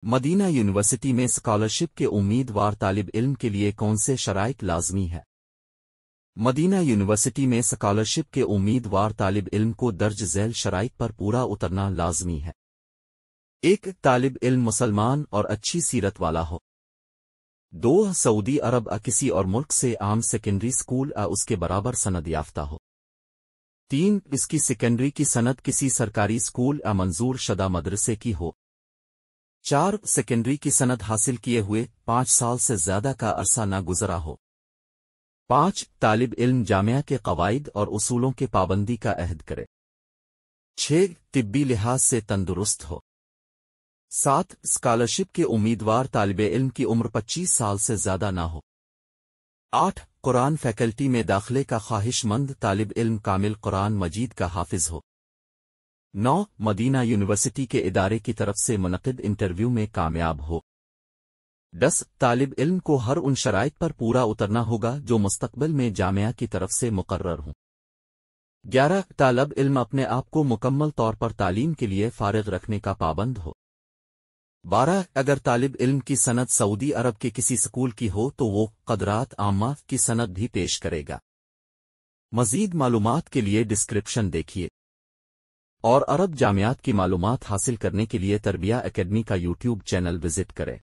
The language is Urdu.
مدینہ یونیورسٹی میں اسکالرشپ کے امیدوار طالب علم کے لیے کون سے شرائط لازمی ہے؟ مدینہ یونیورسٹی میں اسکالرشپ کے امیدوار طالب علم کو درج ذیل شرائط پر پورا اترنا لازمی ہے۔ 1 طالب علم مسلمان اور اچھی سیرت والا ہو۔ 2 سعودی عرب کسی اور ملک سے عام سیکنڈری سکول اس کے برابر سند یافتہ ہو۔ 3 اس کی سیکنڈری کی سند کسی سرکاری سکول منظور شدہ مدرسے کی ہو۔ 4 سیکنڈری کی سند حاصل کیے ہوئے 5 سال سے زیادہ کا عرصہ نہ گزرا ہو۔ 5 طالب علم جامعہ کے قواعد اور اصولوں کے پابندی کا عہد کرے۔ 6 طبی لحاظ سے تندرست ہو۔ 7 اسکالرشپ کے امیدوار طالب علم کی عمر 25 سال سے زیادہ نہ ہو۔ 8 قرآن فیکلٹی میں داخلے کا خواہش مند طالب علم کامل قرآن مجید کا حافظ ہو۔ 9 مدینہ یونیورسٹی کے ادارے کی طرف سے منعقد انٹرویو میں کامیاب ہو۔ 10 طالب علم کو ہر ان شرائط پر پورا اترنا ہوگا جو مستقبل میں جامعہ کی طرف سے مقرر ہوں۔ 11 طالب علم اپنے آپ کو مکمل طور پر تعلیم کے لیے فارغ رکھنے کا پابند ہو۔ 12 اگر طالب علم کی سند سعودی عرب کے کسی سکول کی ہو تو وہ قدرات عامہ کی سند بھی پیش کرے گا۔ مزید معلومات کے لیے ڈسکرپشن دیکھیے۔ اور عرب جامعات کی معلومات حاصل کرنے کے لیے تربیہ اکیڈمی کا یوٹیوب چینل وزٹ کریں۔